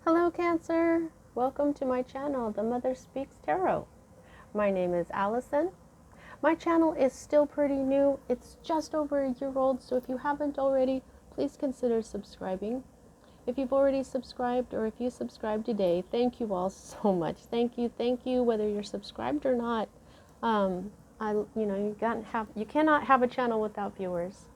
Hello Cancer! Welcome to my channel, The Mother Speaks Tarot. My name is Allison. My channel is still pretty new. It's just over a year old, so if you haven't already, please consider subscribing. If you've already subscribed or if you subscribed today, thank you all so much. Thank you, whether you're subscribed or not. You cannot have a channel without viewers.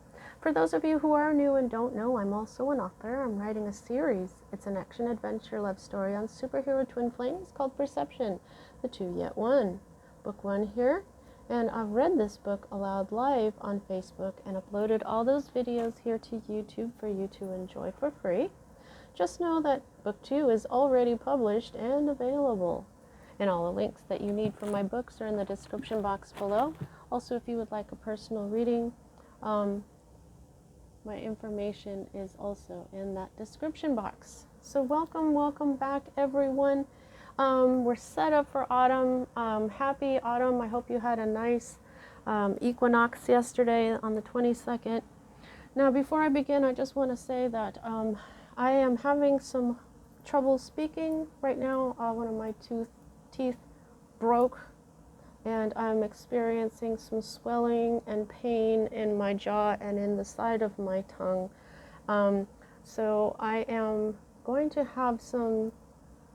For those of you who are new and don't know, I'm also an author. I'm writing a series. It's an action-adventure love story on superhero twin flames called Perception, the Two Yet One. Book 1 here. And I've read this book aloud live on Facebook and uploaded all those videos here to YouTube for you to enjoy for free. Just know that Book 2 is already published and available. And all the links that you need for my books are in the description box below. Also, if you would like a personal reading, my information is also in that description box. So welcome back everyone. We're set up for autumn. Happy autumn. I hope you had a nice equinox yesterday on the 22nd. Now before I begin, I just want to say that I am having some trouble speaking right now. One of my teeth broke, and I'm experiencing some swelling and pain in my jaw and in the side of my tongue. So I am going to have some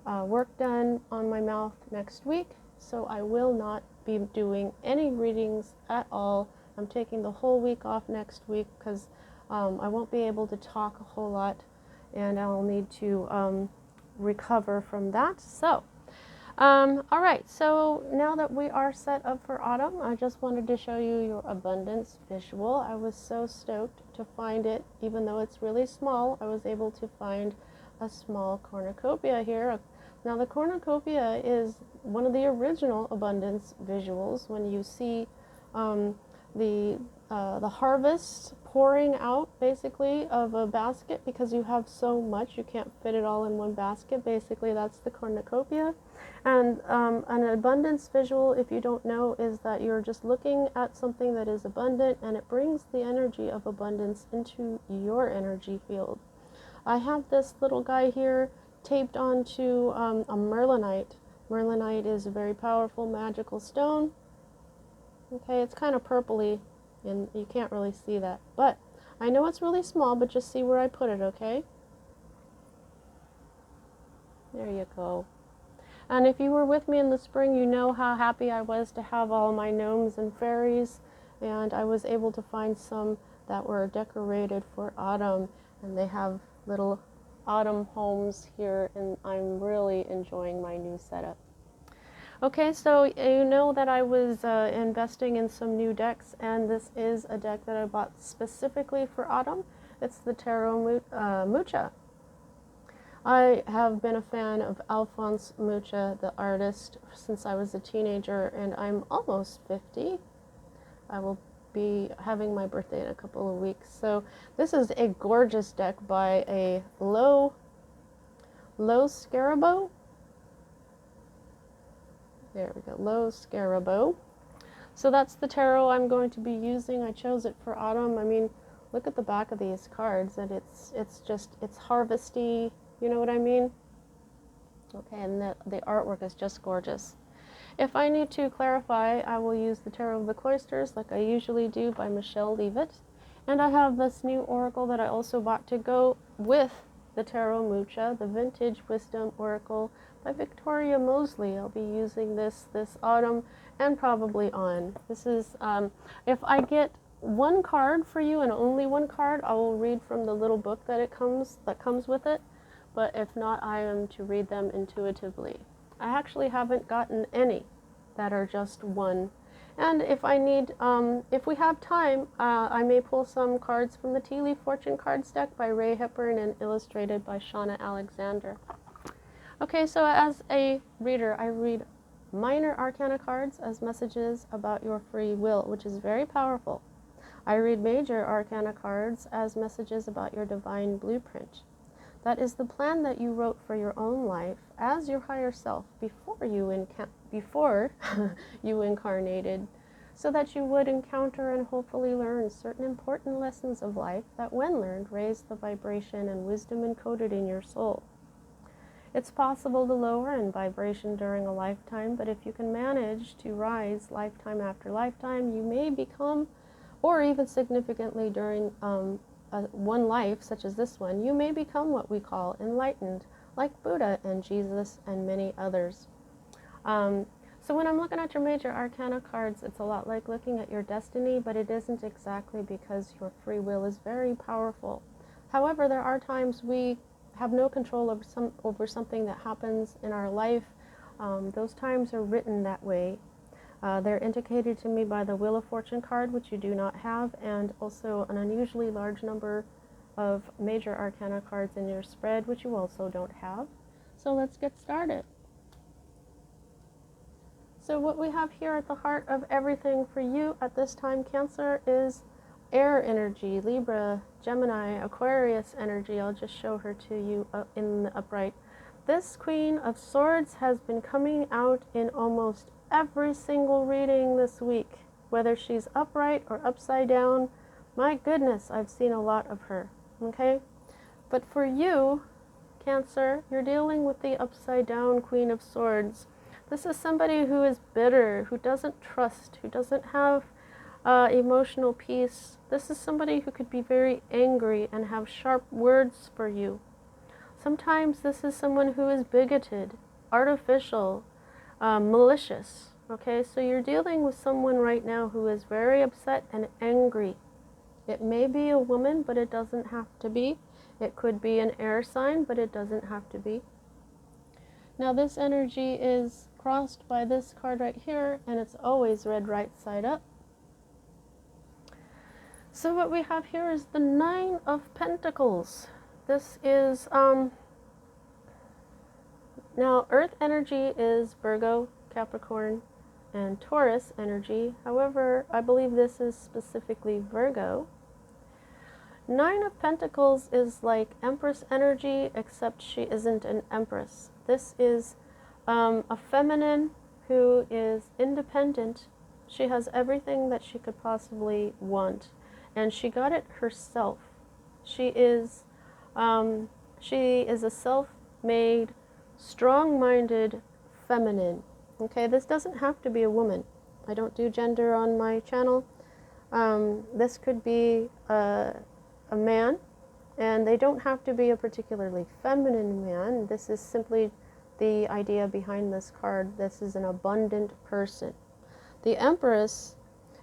work done on my mouth next week, so I will not be doing any readings at all. I'm taking the whole week off next week because I won't be able to talk a whole lot, and I'll need to recover from that. So all right, so now that we are set up for autumn, I just wanted to show you your abundance visual. I was so stoked to find it. Even though it's really small, I was able to find a small cornucopia here. Now the cornucopia is one of the original abundance visuals. When you see the harvest pouring out basically of a basket, because you have so much, you can't fit it all in one basket. Basically, that's the cornucopia. And an abundance visual, if you don't know, is that you're just looking at something that is abundant, and it brings the energy of abundance into your energy field. I have this little guy here taped onto a merlinite. Merlinite is a very powerful magical stone. Okay, it's kind of purpley, and you can't really see that. But I know it's really small, but just see where I put it, okay? There you go. And if you were with me in the spring, you know how happy I was to have all my gnomes and fairies. And I was able to find some that were decorated for autumn. And they have little autumn homes here, and I'm really enjoying my new setup. Okay, so you know that I was investing in some new decks, and this is a deck that I bought specifically for autumn. It's the Tarot Mucha. I have been a fan of Alphonse Mucha, the artist, since I was a teenager, and I'm almost 50. I will be having my birthday in a couple of weeks. So this is a gorgeous deck by a Low Scarabo. There we go, Low Scarabo. So that's the tarot I'm going to be using. I chose it for autumn. I mean, look at the back of these cards, and it's harvesty. You know what I mean? Okay, and the artwork is just gorgeous. If I need to clarify, I will use the Tarot of the Cloisters like I usually do by Michelle Leavitt. And I have this new oracle that I also bought to go with the Tarot Mucha, the Vintage Wisdom Oracle by Victoria Mosley. I'll be using this autumn and probably on. This is, if I get one card for you and only one card, I will read from the little book that comes with it. But if not, I am to read them intuitively. I actually haven't gotten any that are just one. And if I need, if we have time, I may pull some cards from the Tea Leaf Fortune Cards deck by Ray Hepburn and illustrated by Shauna Alexander. Okay, so as a reader, I read minor arcana cards as messages about your free will, which is very powerful. I read major arcana cards as messages about your divine blueprint. That is the plan that you wrote for your own life as your higher self before you incarnated, so that you would encounter and hopefully learn certain important lessons of life that, when learned, raise the vibration and wisdom encoded in your soul. It's possible to lower in vibration during a lifetime, but if you can manage to rise lifetime after lifetime, you may become, or even significantly during one life, such as this one, you may become what we call enlightened, like Buddha and Jesus and many others. So when I'm looking at your major arcana cards, it's a lot like looking at your destiny, but it isn't exactly, because your free will is very powerful. However, there are times we have no control over something that happens in our life. Those times are written that way. They're indicated to me by the Wheel of Fortune card, which you do not have, and also an unusually large number of major arcana cards in your spread, which you also don't have. So let's get started. So what we have here at the heart of everything for you at this time, Cancer, is air energy, Libra, Gemini, Aquarius energy. I'll just show her to you in the upright. This Queen of Swords has been coming out in almost every single reading this week, whether she's upright or upside down. My goodness, I've seen a lot of her, okay? But for you, Cancer, you're dealing with the upside down Queen of Swords. This is somebody who is bitter, who doesn't trust, who doesn't have emotional peace. This is somebody who could be very angry and have sharp words for you. Sometimes this is someone who is bigoted, artificial, malicious. Okay, so you're dealing with someone right now who is very upset and angry. It may be a woman, but it doesn't have to be. It could be an air sign, but it doesn't have to be. Now this energy is crossed by this card right here, and it's always read right side up. So what we have here is the Nine of Pentacles. This is, now Earth energy is Virgo, Capricorn, and Taurus energy. However, I believe this is specifically Virgo. Nine of Pentacles is like Empress energy, except she isn't an Empress. This is a feminine who is independent. She has everything that she could possibly want, and she got it herself. She is a self-made, strong-minded feminine. Okay, this doesn't have to be a woman. I don't do gender on my channel. This could be a man, and they don't have to be a particularly feminine man. This is simply the idea behind this card. This is an abundant person. The Empress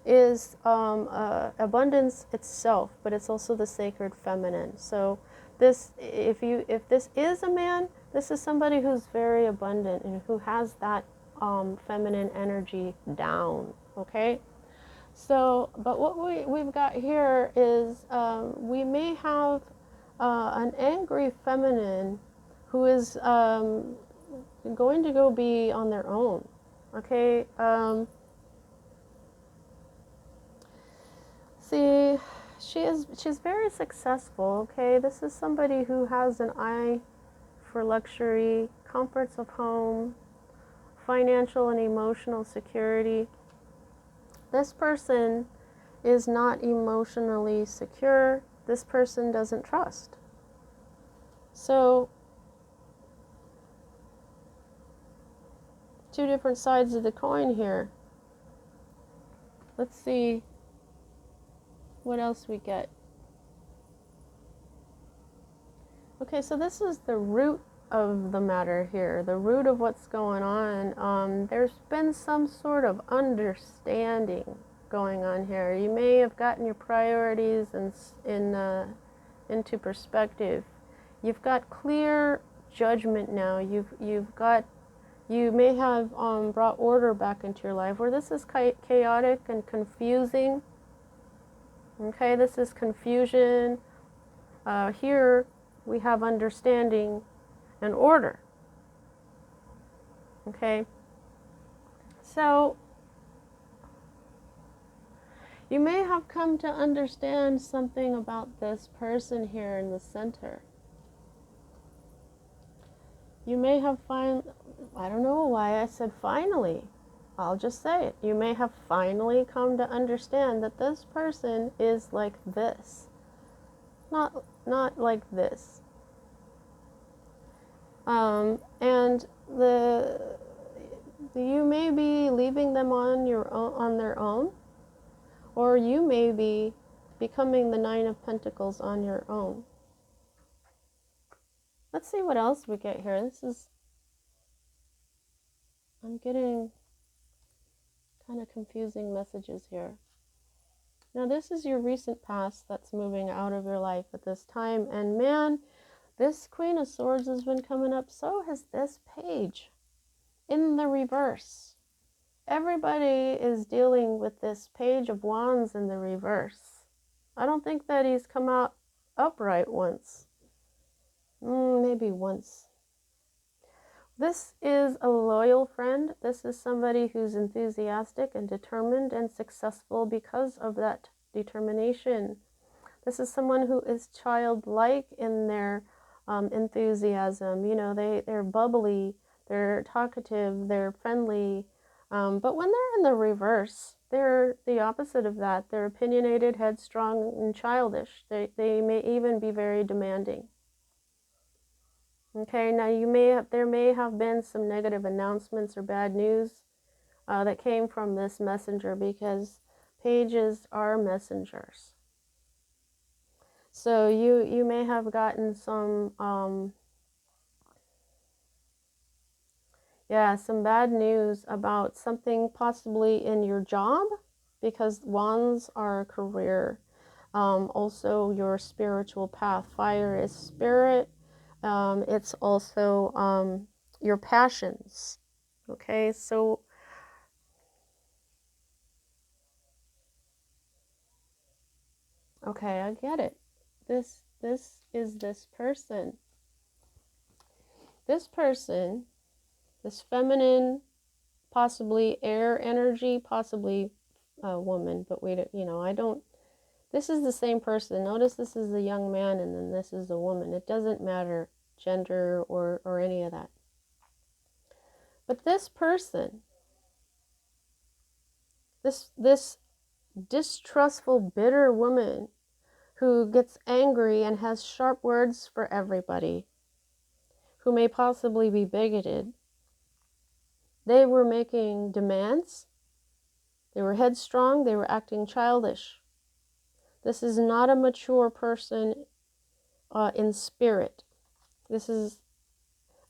is abundance itself, but it's also the sacred feminine. So this, if this is a man, this is somebody who's very abundant and who has that feminine energy down. Okay. So, but what we've got here is we may have an angry feminine who is going to go be on their own. Okay. See, she's very successful. Okay, this is somebody who has an eye for luxury, comforts of home, financial and emotional security. This person is not emotionally secure. This person doesn't trust. So, two different sides of the coin here. Let's see what else we get. Okay, so this is the root of the matter here, the root of what's going on. There's been some sort of understanding going on here. You may have gotten your priorities into perspective. You've got clear judgment now. You may have brought order back into your life, where this is chaotic and confusing. Okay, this is confusion. Here we have understanding and order. Okay, so you may have come to understand something about this person here in the center. You may have I don't know why I said finally. I'll just say it. You may have finally come to understand that this person is like this. Not like this. And you may be leaving them on their own, or you may be becoming the Nine of Pentacles on your own. Let's see what else we get here. I'm getting kind of confusing messages here. Now, this is your recent past that's moving out of your life at this time. And man, this Queen of Swords has been coming up. So has this Page in the reverse. Everybody is dealing with this Page of Wands in the reverse. I don't think that he's come out upright once. Maybe once. This is a loyal friend. This is somebody who's enthusiastic and determined and successful because of that determination. This is someone who is childlike in their enthusiasm. You know, they're bubbly, they're talkative, they're friendly. But when they're in the reverse, they're the opposite of that. They're opinionated, headstrong, and childish. They may even be very demanding. Okay, now there may have been some negative announcements or bad news that came from this messenger, because pages are messengers. So you may have gotten some some bad news about something possibly in your job, because wands are career. Also your spiritual path. Fire is spirit. It's also your passions. Okay, so okay, I get it. This is this person. This person, this feminine, possibly air energy, possibly a woman, but we don't, I don't. This is the same person. Notice this is a young man and then this is a woman. It doesn't matter gender or any of that. But this person, this distrustful, bitter woman who gets angry and has sharp words for everybody, who may possibly be bigoted, they were making demands, they were headstrong, they were acting childish. This is not a mature person in spirit. This is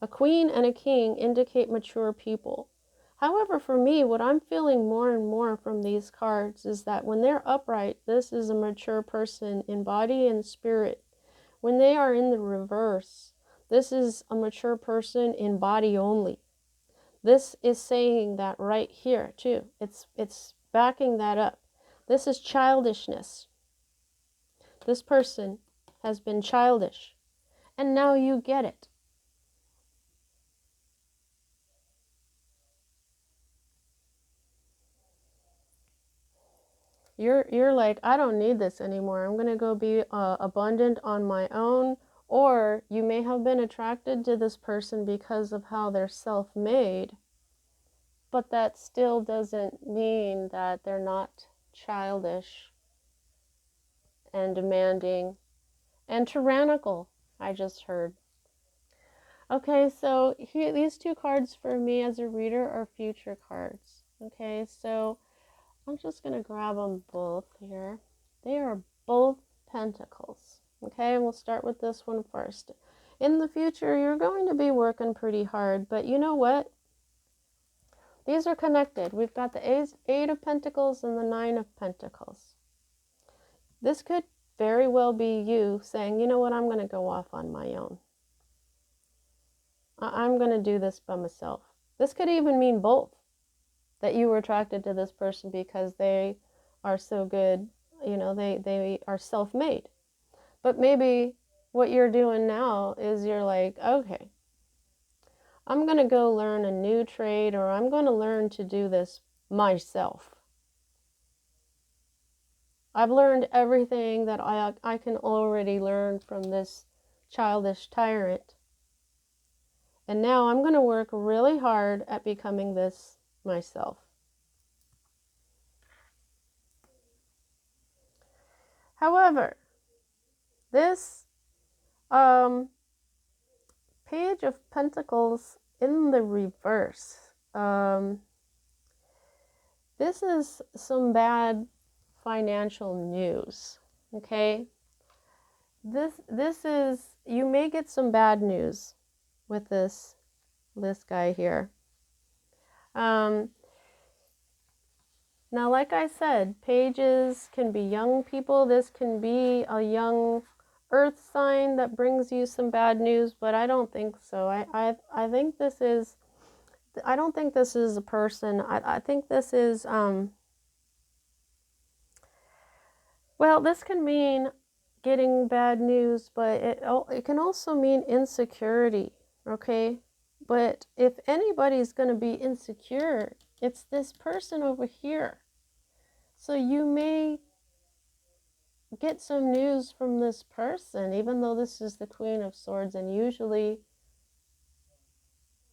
a queen and a king indicate mature people. However, for me, what I'm feeling more and more from these cards is that when they're upright, this is a mature person in body and spirit. When they are in the reverse, this is a mature person in body only. This is saying that right here, too. It's backing that up. This is childishness. This person has been childish, and now you get it. You're like, I don't need this anymore. I'm going to go be abundant on my own. Or you may have been attracted to this person because of how they're self-made, but that still doesn't mean that they're not childish and demanding and tyrannical, I just heard. Okay, so here, these two cards for me as a reader are future cards. Okay, so I'm just going to grab them both here. They are both Pentacles. Okay, and we'll start with this one first. In the future, you're going to be working pretty hard, but you know what? These are connected. We've got the Eight of Pentacles and the Nine of Pentacles. This could very well be you saying, you know what, I'm going to go off on my own. I'm going to do this by myself. This could even mean both. That you were attracted to this person because they are so good, they are self-made. But maybe what you're doing now is you're like, okay, I'm going to go learn a new trade, or I'm going to learn to do this myself. I've learned everything that I can already learn from this childish tyrant. And now I'm going to work really hard at becoming this myself. However, this Page of Pentacles in the reverse. This is some bad financial news, okay? This is, you may get some bad news with this guy here. Now, like I said, pages can be young people. This can be a young earth sign that brings you some bad news, but I don't think so. I think this is, I don't think this is a person. I think this is, well, this can mean getting bad news, but it can also mean insecurity, okay? But if anybody's going to be insecure, it's this person over here. So you may get some news from this person, even though this is the Queen of Swords, and usually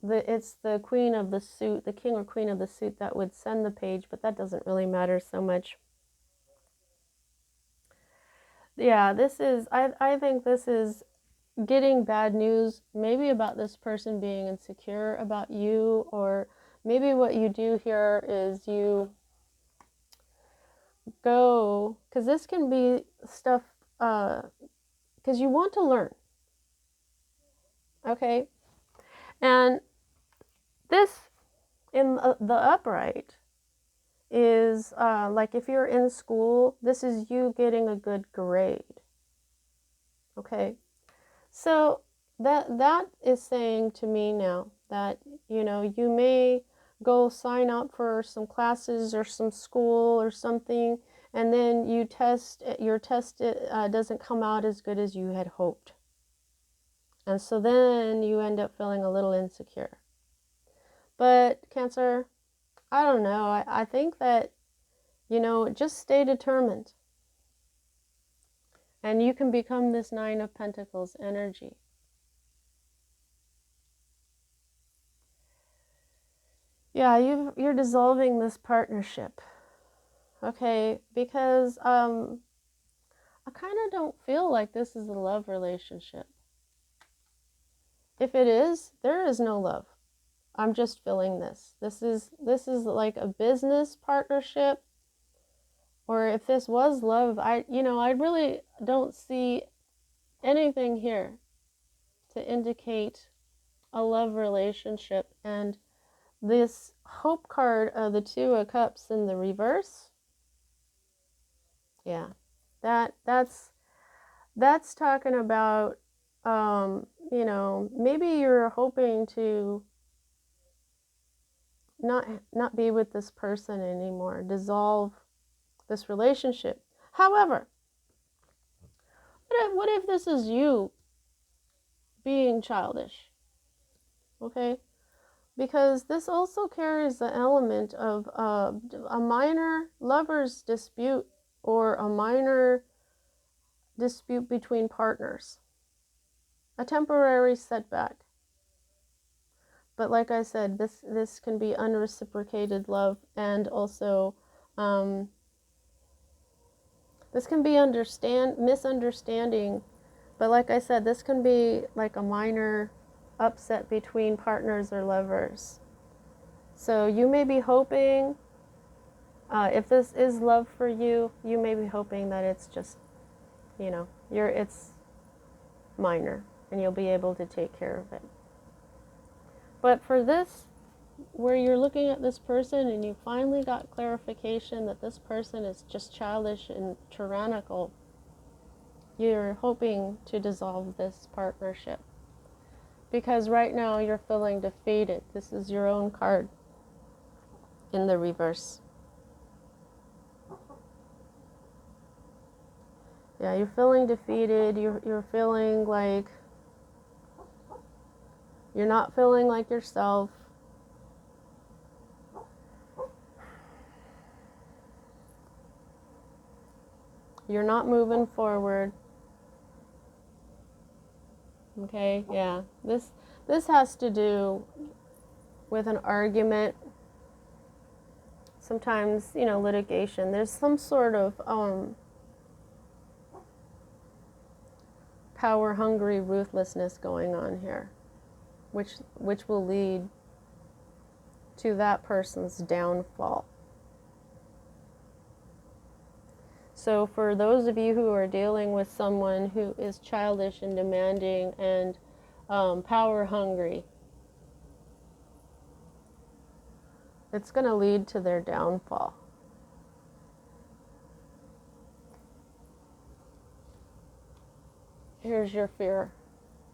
it's the Queen of the suit, the King or Queen of the suit that would send the page, but that doesn't really matter so much. Yeah, this is, I think this is getting bad news, maybe about this person being insecure about you, or maybe what you do here is you go, because this can be stuff, because you want to learn, okay? And this, in the upright, is like if you're in school, this is you getting a good grade, okay? So that is saying to me now that, you know, you may go sign up for some classes or some school or something, and then your test doesn't come out as good as you had hoped. And so then you end up feeling a little insecure. But Cancer, I don't know. I think that, you know, just stay determined. And you can become this Nine of Pentacles energy. Yeah, you're dissolving this partnership. Okay, because I kind of don't feel like this is a love relationship. If it is, there is no love. I'm just feeling this. This is like a business partnership. Or if this was love, I really don't see anything here to indicate a love relationship. And this hope card of the Two of Cups in the reverse, yeah, that's talking about, you know, maybe you're hoping to not be with this person anymore, dissolve this relationship. However, what if this is you being childish? Okay? Because this also carries the element of a minor lover's dispute or a minor dispute between partners. A temporary setback. But like I said, this can be unreciprocated love, and also this can be misunderstanding. But like I said, this can be like a minor upset between partners or lovers. So you may be hoping, if this is love for you, you may be hoping that it's just, you know, it's minor and you'll be able to take care of it. But for this, where you're looking at this person and you finally got clarification that this person is just childish and tyrannical, you're hoping to dissolve this partnership. Because right now you're feeling defeated. This is your own card in the reverse. Yeah, you're feeling defeated. You're feeling like you're not feeling like yourself. You're not moving forward. Okay, yeah. This has to do with an argument. Sometimes, you know, litigation. There's some sort of power-hungry ruthlessness going on here. which will lead to that person's downfall. So for those of you who are dealing with someone who is childish and demanding and power hungry, it's going to lead to their downfall. Here's your fear.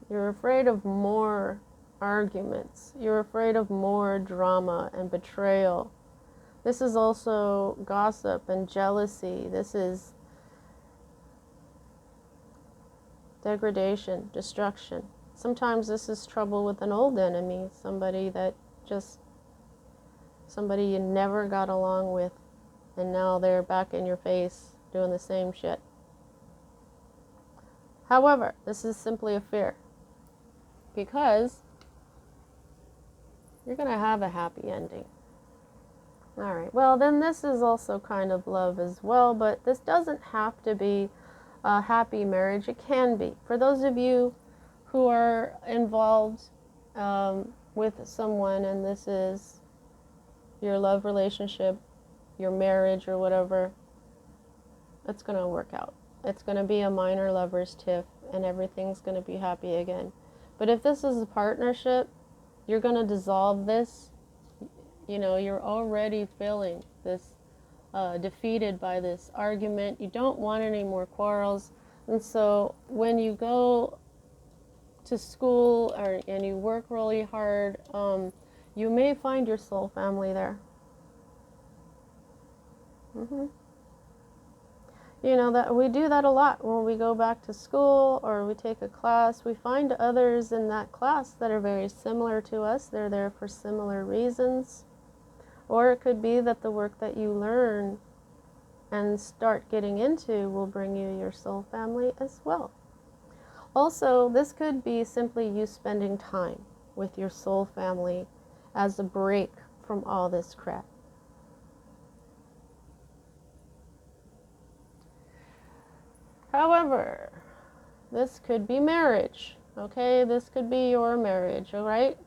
You're afraid of more arguments. You're afraid of more drama and betrayal. This is also gossip and jealousy. This is degradation, destruction. Sometimes this is trouble with an old enemy, somebody you never got along with, and now they're back in your face doing the same shit. However, this is simply a fear, because you're going to have a happy ending. All right, well, then this is also kind of love as well, but this doesn't have to be a happy marriage. It can be. For those of you who are involved with someone, and this is your love relationship, your marriage or whatever, it's going to work out. It's going to be a minor lover's tiff, and everything's going to be happy again. But if this is a partnership, you're going to dissolve this. You know, you're already feeling this defeated by this argument. You don't want any more quarrels. And so when you go to school and you work really hard, you may find your soul family there. You know, that we do that a lot when we go back to school or we take a class. We find others in that class that are very similar to us. They're there for similar reasons. Or it could be that the work that you learn and start getting into will bring you your soul family as well. Also, this could be simply you spending time with your soul family as a break from all this crap. However, this could be marriage, okay? This could be your marriage, all right?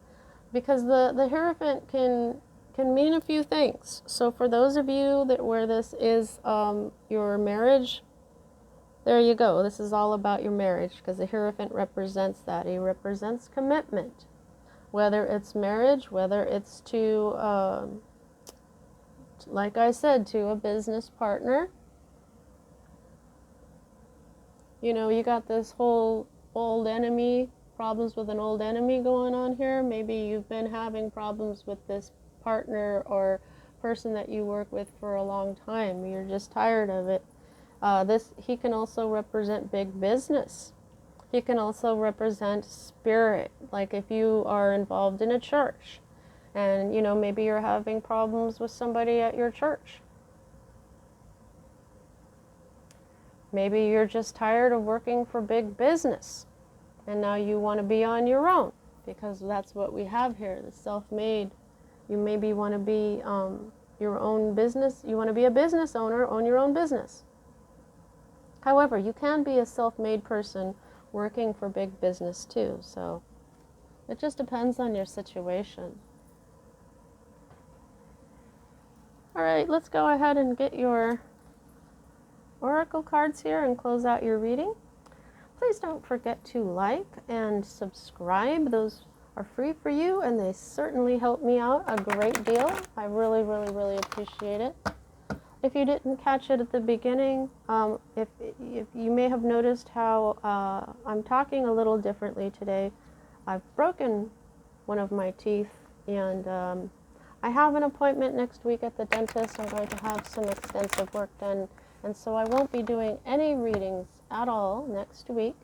Because the Hierophant can mean a few things. So for those of you where this is your marriage, there you go. This is all about your marriage, because the Hierophant represents that. He represents commitment. Whether it's marriage, whether it's to, like I said, to a business partner. You know, you got this whole old enemy, problems with an old enemy going on here. Maybe you've been having problems with this partner or person that you work with for a long time. You're just tired of it. He can also represent big business. He can also represent spirit. Like if you are involved in a church and, you know, maybe you're having problems with somebody at your church. Maybe you're just tired of working for big business and now you want to be on your own, because that's what we have here, the self-made. You maybe want to be your own business. You want to be a business owner, own your own business. However, you can be a self-made person working for big business too. So it just depends on your situation. All right, let's go ahead and get your oracle cards here and close out your reading. Please don't forget to like and subscribe. Those are free for you, and they certainly help me out a great deal. I really, really, really appreciate it. If you didn't catch it at the beginning, if you may have noticed how I'm talking a little differently today. I've broken one of my teeth, and I have an appointment next week at the dentist. I'm going to have some extensive work done, and so I won't be doing any readings at all next week.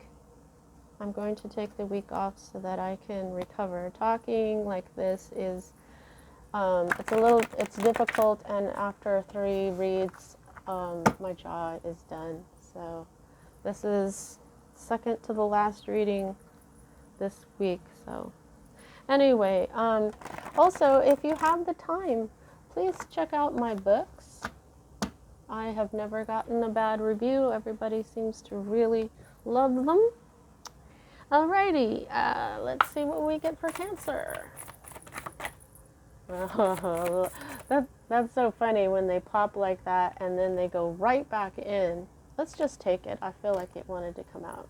I'm going to take the week off so that I can recover. Talking like this is, it's difficult, and after 3 reads, my jaw is done. So this is second to the last reading this week. So anyway, also, if you have the time, please check out my books. I have never gotten a bad review. Everybody seems to really love them. Alrighty, let's see what we get for Cancer. That's so funny when they pop like that and then they go right back in. Let's just take it. I feel like it wanted to come out.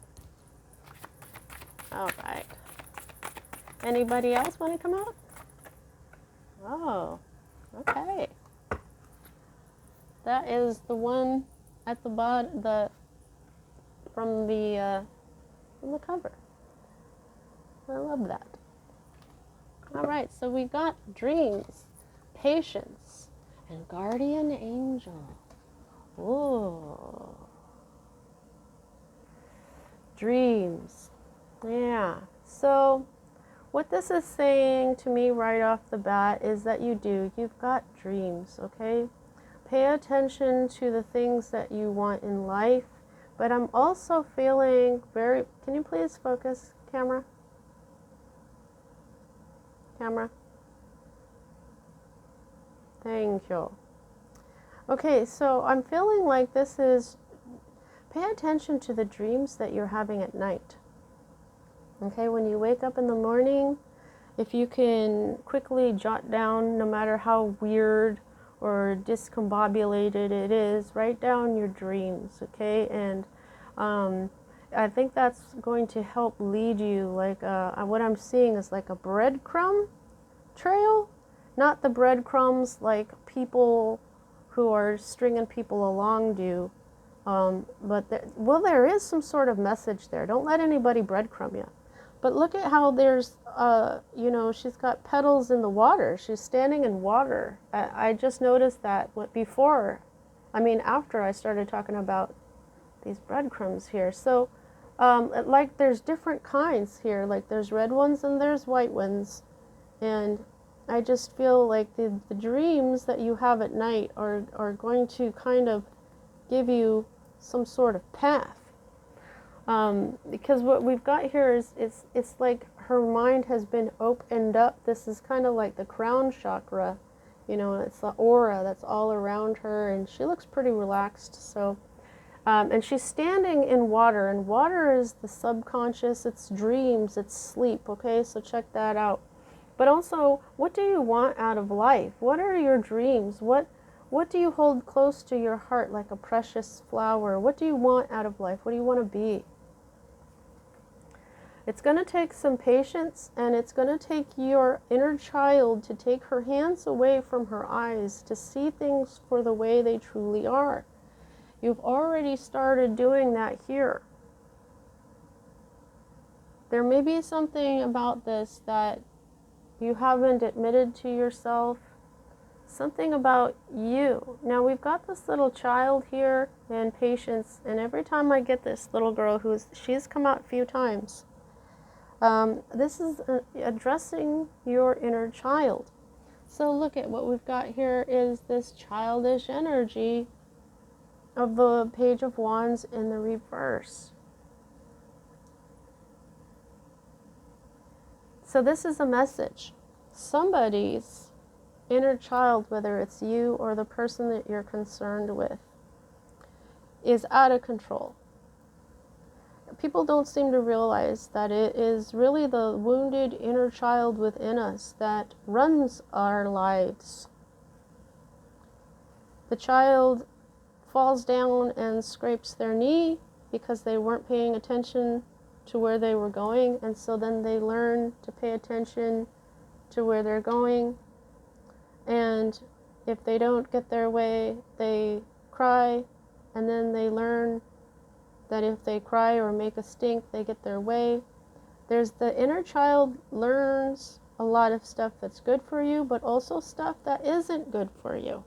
All right. Anybody else want to come out? Oh, okay. That is the one at the bottom, from the cover. I love that. All right, so we got dreams, patience, and guardian angel. Ooh. Dreams. Yeah. So what this is saying to me right off the bat is that you've got dreams, okay? Pay attention to the things that you want in life, but I'm also feeling can you please focus, camera? Camera. Thank you. Okay, so I'm feeling like this is, pay attention to the dreams that you're having at night. Okay, when you wake up in the morning, if you can quickly jot down, no matter how weird or discombobulated it is, write down your dreams, okay? And I think that's going to help lead you, like what I'm seeing is like a breadcrumb trail, not the breadcrumbs like people who are stringing people along do, but there is some sort of message there. Don't let anybody breadcrumb you. But look at how there's, she's got petals in the water. She's standing in water. I just noticed that after I started talking about these breadcrumbs here. So, like there's different kinds here. Like there's red ones and there's white ones. And I just feel like the dreams that you have at night are going to kind of give you some sort of path. Because what we've got here is it's like her mind has been opened up. This is kind of like the crown chakra, it's the aura that's all around her, and she looks pretty relaxed. So, and she's standing in water, and water is the subconscious, it's dreams, it's sleep, okay? So check that out. But also, what do you want out of life? What are your dreams? What do you hold close to your heart like a precious flower? What do you want out of life? What do you want to be? It's going to take some patience, and it's going to take your inner child to take her hands away from her eyes to see things for the way they truly are. You've already started doing that here. There may be something about this that you haven't admitted to yourself, something about you. Now we've got this little child here and patience, and every time I get this little girl she's come out a few times. This is addressing your inner child. So look at what we've got here is this childish energy of the Page of Wands in the reverse. So this is a message. Somebody's inner child, whether it's you or the person that you're concerned with, is out of control. People don't seem to realize that it is really the wounded inner child within us that runs our lives. The child falls down and scrapes their knee because they weren't paying attention to where they were going, and so then they learn to pay attention to where they're going, and if they don't get their way, they cry, and then they learn that if they cry or make a stink, they get their way. There's the inner child learns a lot of stuff that's good for you, but also stuff that isn't good for you.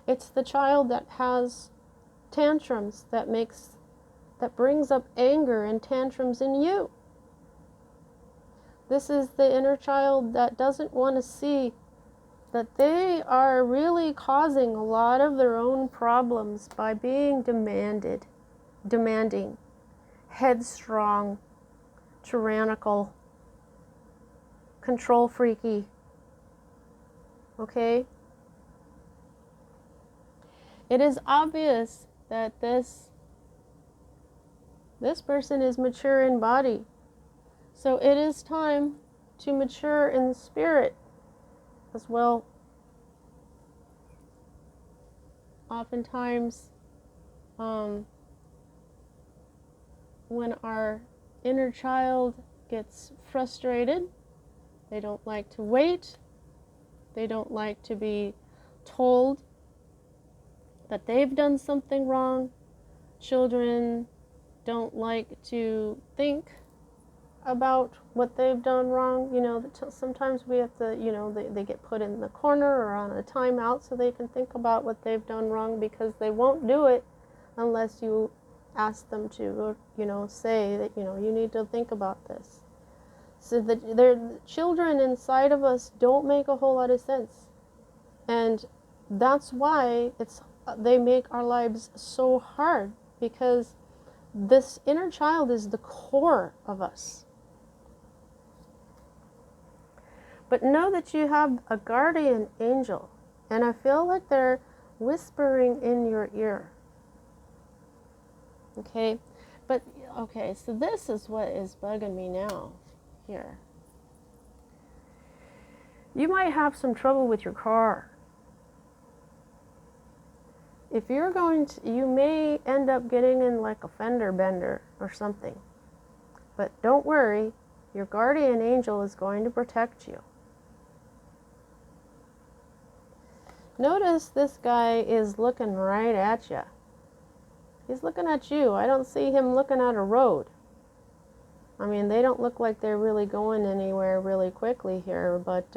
It's the child that has tantrums, that brings up anger and tantrums in you. This is the inner child that doesn't want to see that they are really causing a lot of their own problems by being demanding, headstrong, tyrannical, control freaky. Okay? It is obvious that this person is mature in body. So it is time to mature in spirit as well. Oftentimes, when our inner child gets frustrated, they don't like to wait, they don't like to be told that they've done something wrong. Children don't like to think about what they've done wrong. You know, sometimes we have to, you know, they get put in the corner or on a timeout so they can think about what they've done wrong, because they won't do it unless you ask them to, or, you know, say that, you know, you need to think about this. So the children inside of us don't make a whole lot of sense. And that's why they make our lives so hard, because this inner child is the core of us. But know that you have a guardian angel, and I feel like they're whispering in your ear. Okay? But, okay, so this is what is bugging me now here. You might have some trouble with your car. If you're going to, you may end up getting in like a fender bender or something. But don't worry, your guardian angel is going to protect you. Notice this guy is looking right at you. He's looking at you. I don't see him looking at a road. I mean, they don't look like they're really going anywhere really quickly here, but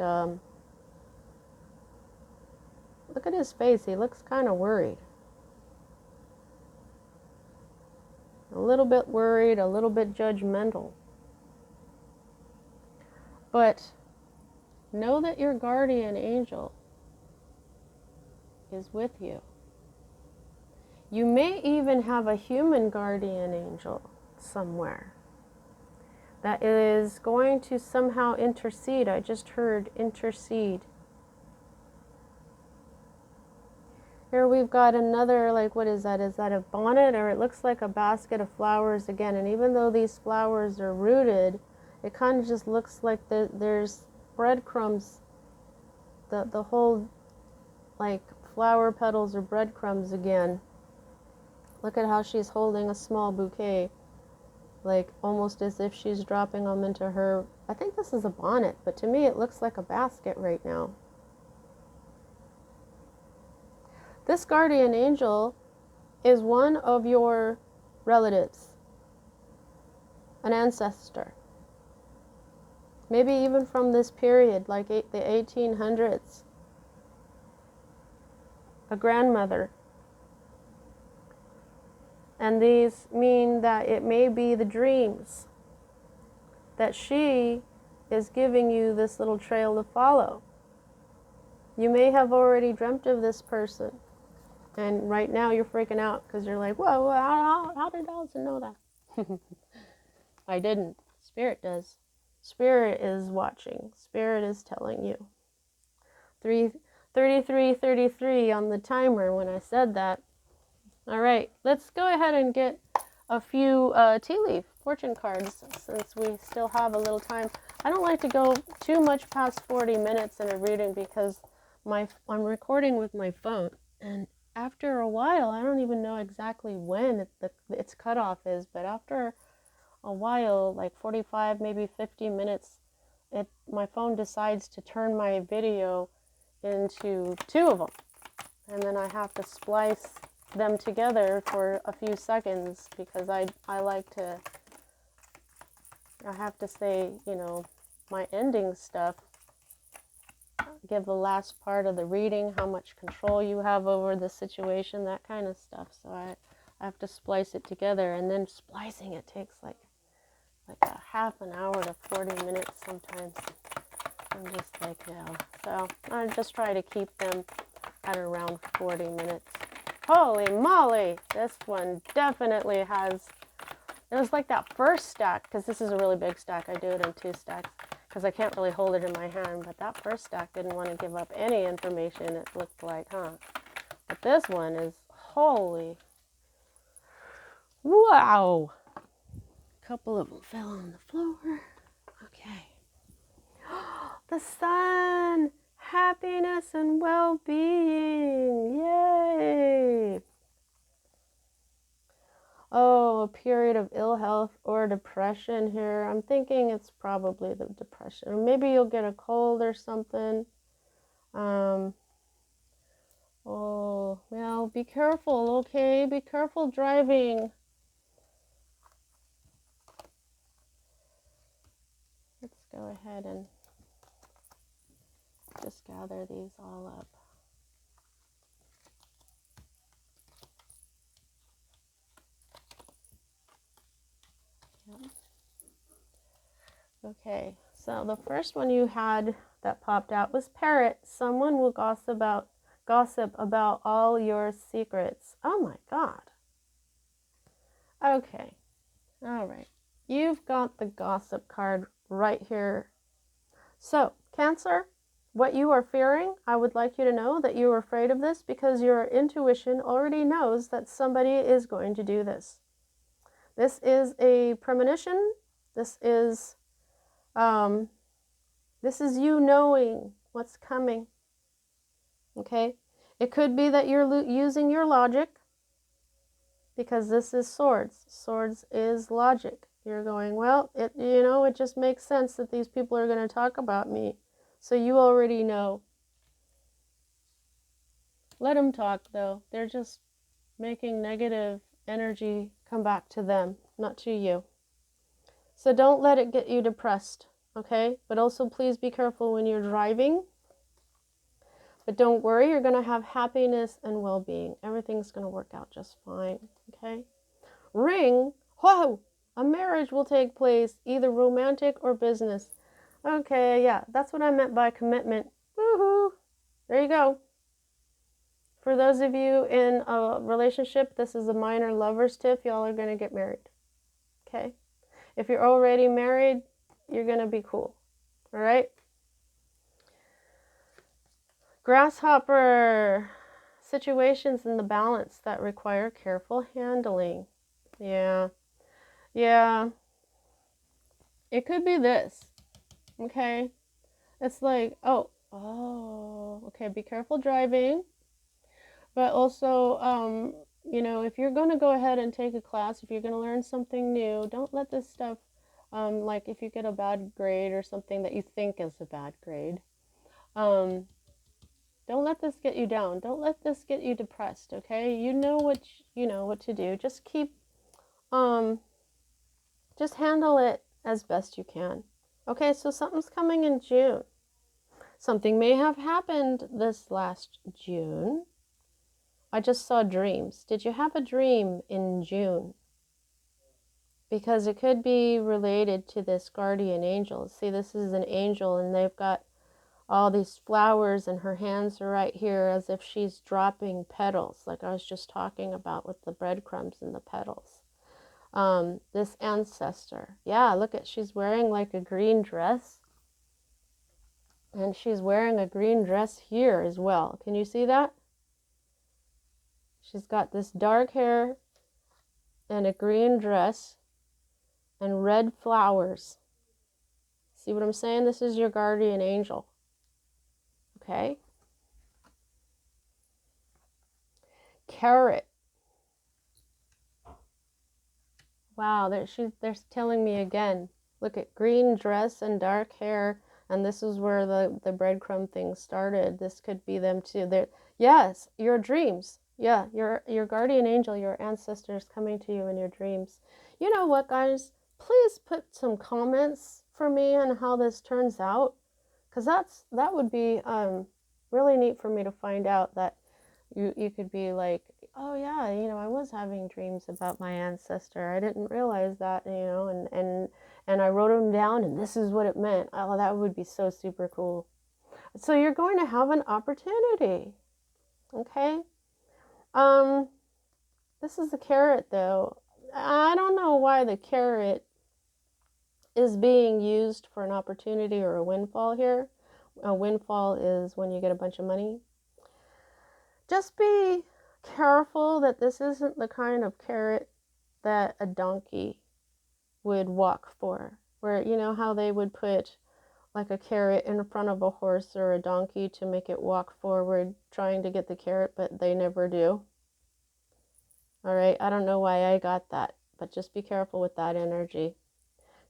look at his face. He looks kind of worried. A little bit worried, a little bit judgmental. But know that your guardian angel is with you. You may even have a human guardian angel somewhere that is going to somehow intercede. I just heard intercede. Here we've got another, like, what is that? Is that a bonnet, or it looks like a basket of flowers again? And even though these flowers are rooted, it kind of just looks like there's breadcrumbs. The whole, like, flower petals are breadcrumbs again. Look at how she's holding a small bouquet, like almost as if she's dropping them into her. I think this is a bonnet, but to me it looks like a basket right now. This guardian angel is one of your relatives, an ancestor. Maybe even from this period, like the 1800s. A grandmother. And these mean that it may be the dreams that she is giving you this little trail to follow. You may have already dreamt of this person, and right now you're freaking out because you're like, whoa, how did Allison know that? I didn't. Spirit does. Spirit is watching. Spirit is telling you. 33:33 on the timer when I said that. All right, let's go ahead and get a few tea leaf fortune cards since we still have a little time. I don't like to go too much past 40 minutes in a reading because I'm recording with my phone, and after a while, I don't even know exactly when its cutoff is, but after a while, like 45, maybe 50 minutes, my phone decides to turn my video into two of them, and then I have to splice them together for a few seconds because I have to say, you know, my ending stuff, give the last part of the reading, how much control you have over the situation, that kind of stuff. So I have to splice it together, and then splicing it takes like a half an hour to 40 minutes sometimes. I'm just like, yeah. So I just try to keep them at around 40 minutes. Holy moly! This one definitely has, it was like that first stack, because this is a really big stack. I do it in 2 stacks because I can't really hold it in my hand, but that first stack didn't want to give up any information, it looked like, huh? But this one is, holy, wow! A couple of them fell on the floor. The sun. Happiness and well-being. Yay. Oh, a period of ill health or depression here. I'm thinking it's probably the depression. Or maybe you'll get a cold or something. Oh, well, be careful, okay? Be careful driving. Let's go ahead and just gather these all up. Yep. Okay, so the first one you had that popped out was parrot. Someone will gossip about all your secrets. Oh my God. Okay, all right. You've got the gossip card right here. So, Cancer, what you are fearing, I would like you to know that you are afraid of this because your intuition already knows that somebody is going to do this. This is a premonition. This is you knowing what's coming. Okay? It could be that you're using your logic because this is swords. Swords is logic. You're going, well, it just makes sense that these people are going to talk about me. So you already know. Let them talk, though. They're just making negative energy come back to them, not to you. So don't let it get you depressed, okay? But also please be careful when you're driving. But don't worry, you're going to have happiness and well-being. Everything's going to work out just fine, okay? Ring, whoa, a marriage will take place, either romantic or business. Okay, yeah, that's what I meant by commitment. Woohoo! There you go. For those of you in a relationship, this is a minor lover's tip. Y'all are going to get married, okay? If you're already married, you're going to be cool, all right? Grasshopper, situations in the balance that require careful handling. Yeah. It could be this, okay? It's like, okay, be careful driving. But also, if you're going to go ahead and take a class, if you're going to learn something new, don't let this stuff, like if you get a bad grade or something that you think is a bad grade, don't let this get you down. Don't let this get you depressed, okay? You know what to do. Just keep, just handle it as best you can. Okay, so something's coming in June. Something may have happened this last June. I just saw dreams. Did you have a dream in June? Because it could be related to this guardian angel. See, this is an angel and they've got all these flowers and her hands are right here as if she's dropping petals, like I was just talking about with the breadcrumbs and the petals. This ancestor. Yeah, look at, she's wearing like a green dress. And she's wearing a green dress here as well. Can you see that? She's got this dark hair and a green dress and red flowers. See what I'm saying? This is your guardian angel. Okay? Carrot. Wow, they're telling me again. Look at green dress and dark hair, and this is where the breadcrumb thing started. This could be them too. Yes, your dreams. Yeah, your guardian angel, your ancestors coming to you in your dreams. You know what, guys? Please put some comments for me on how this turns out, because that would be really neat for me to find out that you could be like, oh yeah, I was having dreams about my ancestor. I didn't realize that, and I wrote them down and this is what it meant. Oh, that would be so super cool. So you're going to have an opportunity. Okay? This is the carrot though. I don't know why the carrot is being used for an opportunity or a windfall here. A windfall is when you get a bunch of money. Just be careful that this isn't the kind of carrot that a donkey would walk for, where you know how they would put like a carrot in front of a horse or a donkey to make it walk forward, trying to get the carrot, but they never do. All right, I don't know why I got that, but just be careful with that energy.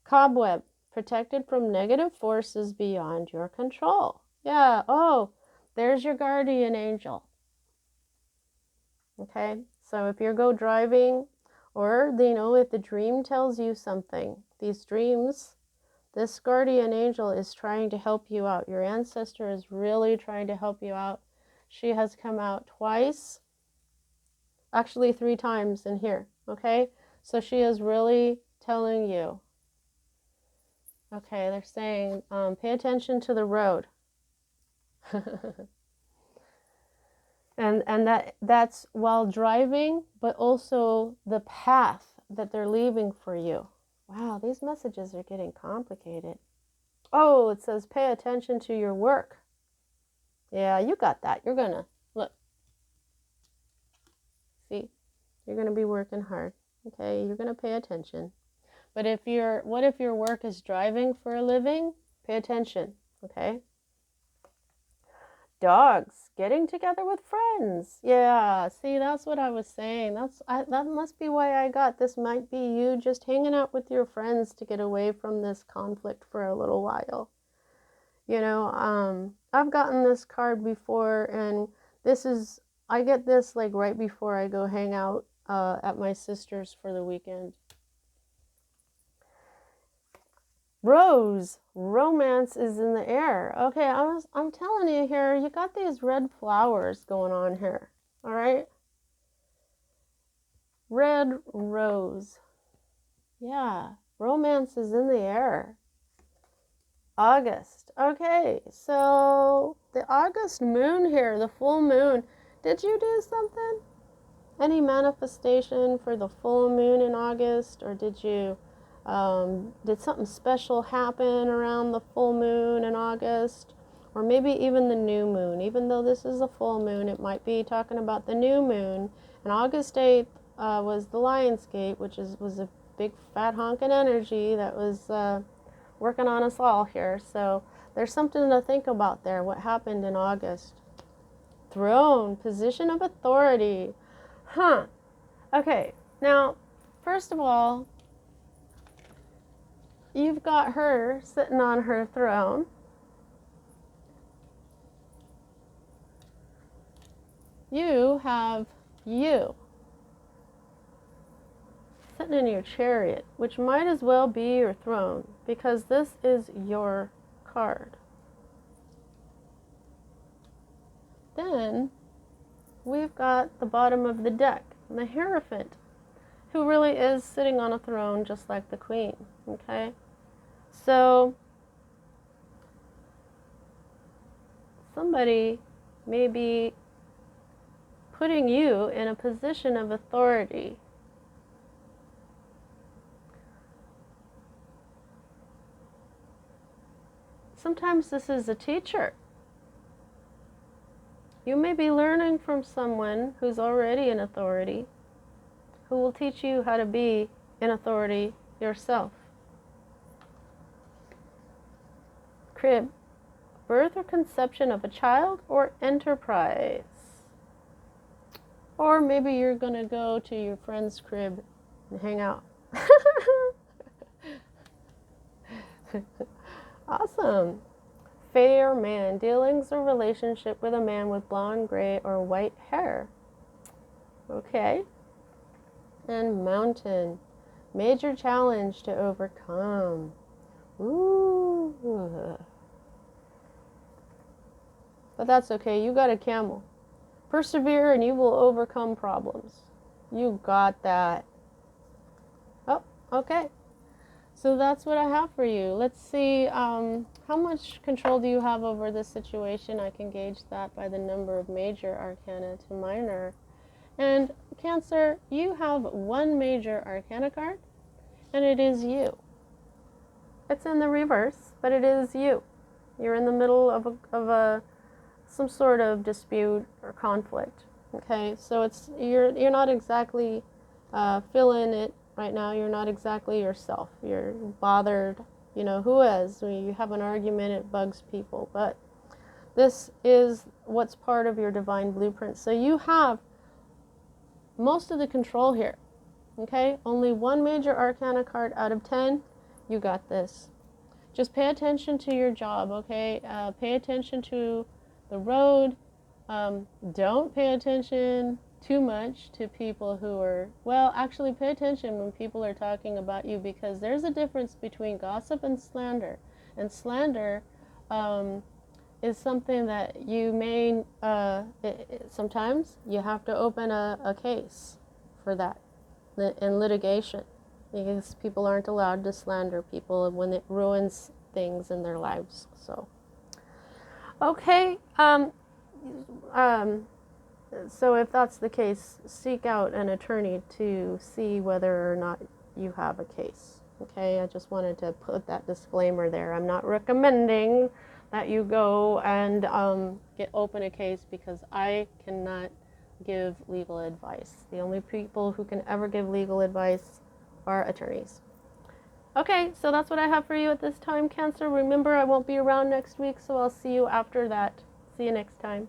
Cobweb, protected from negative forces beyond your control. Yeah, oh, there's your guardian angel. Okay, so if you go driving, or, you know, if the dream tells you something, these dreams, this guardian angel is trying to help you out. Your ancestor is really trying to help you out. She has come out twice, actually 3 times in here, okay? So she is really telling you. Okay, they're saying, pay attention to the road. and that's while driving, but also the path that they're leaving for you. Wow, these messages are getting complicated. Oh, it says pay attention to your work. Yeah, you got that. You're gonna, look. See? You're gonna be working hard. Okay, you're gonna pay attention. But what if your work is driving for a living? Pay attention, okay? Dogs, getting together with friends. Yeah, see, that's what I was saying. That must be why I got this. Might be you just hanging out with your friends to get away from this conflict for a little while. You know, I've gotten this card before, and I get this like right before I go hang out at my sister's for the weekend. Rose, romance is in the air. Okay, I'm telling you here, you got these red flowers going on here. All right? Red rose. Yeah, romance is in the air. August. Okay, so the August moon here, the full moon. Did you do something? Any manifestation for the full moon in August, or did something special happen around the full moon in August? Or maybe even the new moon. Even though this is a full moon, it might be talking about the new moon. And August 8th was the Lionsgate, which was a big fat honking energy that was working on us all here. So there's something to think about there. What happened in August? Throne, position of authority. Huh. Okay, now, first of all, you've got her sitting on her throne. You have you sitting in your chariot, which might as well be your throne, because this is your card. Then we've got the bottom of the deck, the Hierophant, who really is sitting on a throne just like the Queen, okay? So somebody may be putting you in a position of authority. Sometimes this is a teacher. You may be learning from someone who's already in authority, who will teach you how to be in authority yourself. Crib, birth or conception of a child or enterprise. Or maybe you're going to go to your friend's crib and hang out. Awesome. Fair man, dealings or relationship with a man with blonde, gray, or white hair. Okay. And mountain, major challenge to overcome. Ooh. But that's okay, you got a camel. Persevere and you will overcome problems. You got that. Oh, okay. So that's what I have for you. Let's see, how much control do you have over this situation? I can gauge that by the number of major arcana to minor. And Cancer, you have one major arcana card, and it is you. It's in the reverse, but it is you. You're in the middle of some sort of dispute or conflict. Okay, so you're not exactly feeling it right now. You're not exactly yourself. You're bothered. You know, who is? When you have an argument, it bugs people. But this is what's part of your divine blueprint. So you have most of the control here. Okay? Only one major arcana card out of 10. You got this. Just pay attention to your job, okay? Pay attention to the road. Don't pay attention too much to people who are, well, actually pay attention when people are talking about you, because there's a difference between gossip and slander. And slander is something that you may, sometimes you have to open a case for that in litigation, because people aren't allowed to slander people when it ruins things in their lives. So, okay. So if that's the case, seek out an attorney to see whether or not you have a case. Okay, I just wanted to put that disclaimer there. I'm not recommending that you go and open a case, because I cannot give legal advice. The only people who can ever give legal advice are attorneys. Okay, so that's what I have for you at this time, Cancer. Remember, I won't be around next week, so I'll see you after that. See you next time.